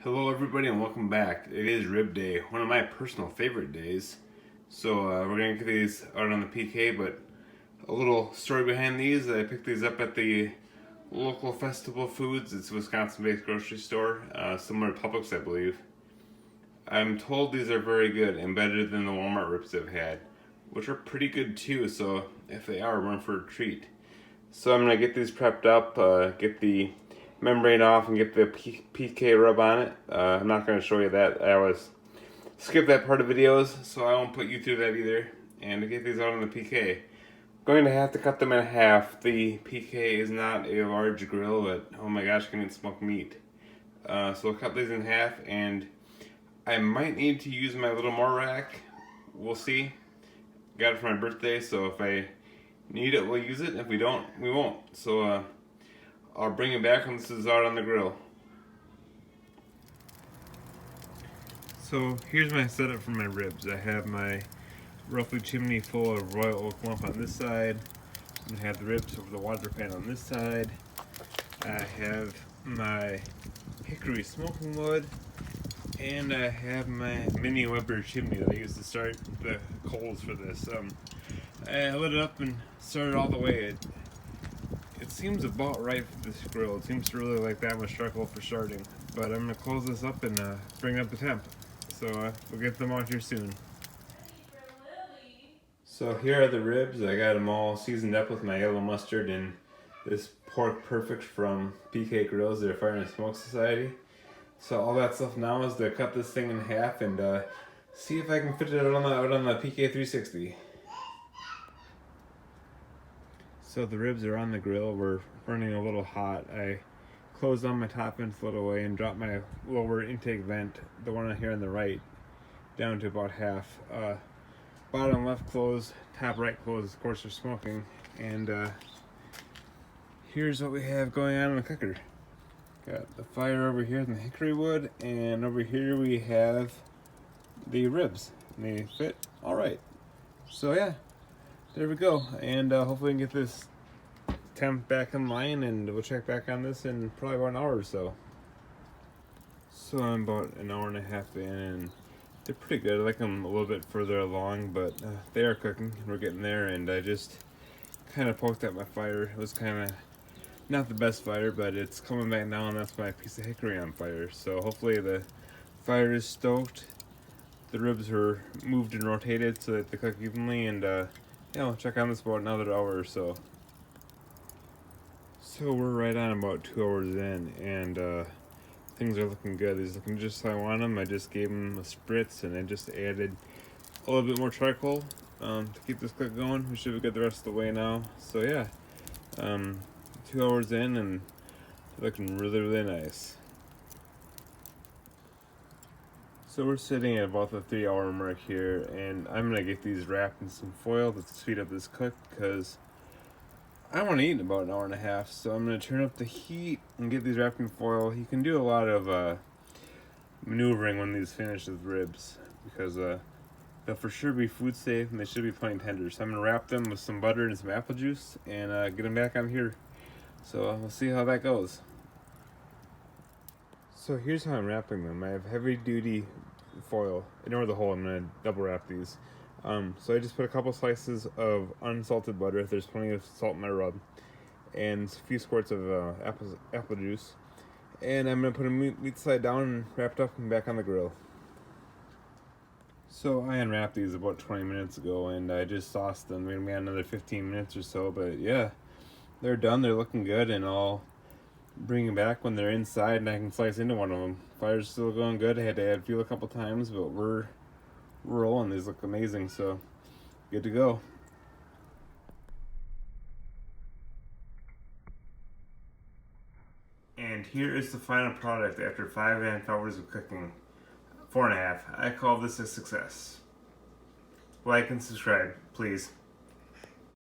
Hello everybody and welcome back. It is rib day, one of my personal favorite days. So we're going to get these out on the PK, but a little story behind these. I picked these up at the local Festival Foods. It's a Wisconsin-based grocery store, similar to Publix I believe. I'm told these are very good and better than the Walmart ribs I've had, which are pretty good too, so if they are, we're in for a treat. So I'm going to get these prepped up, get the membrane off and get the PK rub on it. I'm not going to show you that. I always skip that part of videos, so I won't put you through that either. And to get these out on the PK, I'm going to have to cut them in half. The PK is not a large grill, but oh my gosh, I can smoke meat. So I'll cut these in half, and I might need to use my little more rack. We'll see. Got it for my birthday, so if I need it, we'll use it. If we don't, we won't. So I'll bring it back when this is out on the grill. So here's my setup for my ribs. I have my roughly chimney full of royal oak lump on this side. I have the ribs over the water pan on this side. I have my hickory smoking wood, and I have my mini Weber chimney that I use to start the coals for this. I lit it up and started all the way. It seems about right for this grill. It seems to really like that much charcoal for starting. But I'm going to close this up and bring up the temp. So we'll get them out here soon. So here are the ribs. I got them all seasoned up with my yellow mustard and this Pork Perfect from PK Grills, their Fire and Smoke Society. So all that stuff now is to cut this thing in half and see if I can fit it out on the PK360. So the ribs are on the grill. We're burning a little hot. I closed on my top vent a little way and dropped my lower intake vent, the one here on the right, down to about half. Bottom left closed, top right closed, of course for smoking. And here's what we have going on in the cooker. Got the fire over here in the hickory wood, and over here we have the ribs. And they fit all right. So yeah. There we go, and hopefully we can get this temp back in line, and we'll check back on this in probably about an hour or so. So I'm about an hour and a half in, and they're pretty good. I like them a little bit further along, but they are cooking, and we're getting there, and I just kind of poked at my fire. It was kind of not the best fire, but it's coming back now, and that's my piece of hickory on fire. So hopefully the fire is stoked, the ribs are moved and rotated so that they cook evenly, and yeah, we'll check on this about another hour or so. So we're right on about 2 hours in, and things are looking good. These looking just how I want them. I just gave them a spritz, and I just added a little bit more charcoal to keep this cook going. We should be good the rest of the way now. So yeah, 2 hours in, and looking really, really nice. So we're sitting at about the 3 hour mark here, and I'm gonna get these wrapped in some foil to speed up this cook because I want to eat in about an hour and a half. So I'm gonna turn up the heat and get these wrapped in foil. You can do a lot of maneuvering when these finish with ribs because they'll for sure be food safe and they should be plenty tender. So I'm gonna wrap them with some butter and some apple juice and get them back on here. So we'll see how that goes. So here's how I'm wrapping them. I have heavy duty foil. Ignore the hole, I'm going to double wrap these. So I just put a couple slices of unsalted butter, there's plenty of salt in my rub, and a few squirts of apple juice. And I'm going to put a meat side down and wrap it up and back on the grill. So I unwrapped these about 20 minutes ago, and I just sauced them. We're going to be on another 15 minutes or so, but yeah, they're done. They're looking good, and I'll bring them back when they're inside and I can slice into one of them. Fire's still going good. I had to add fuel a couple times, but we're rolling. These look amazing, so good to go. And here is the final product after 5.5 hours of cooking. 4.5. I call this a success. Like and subscribe, please.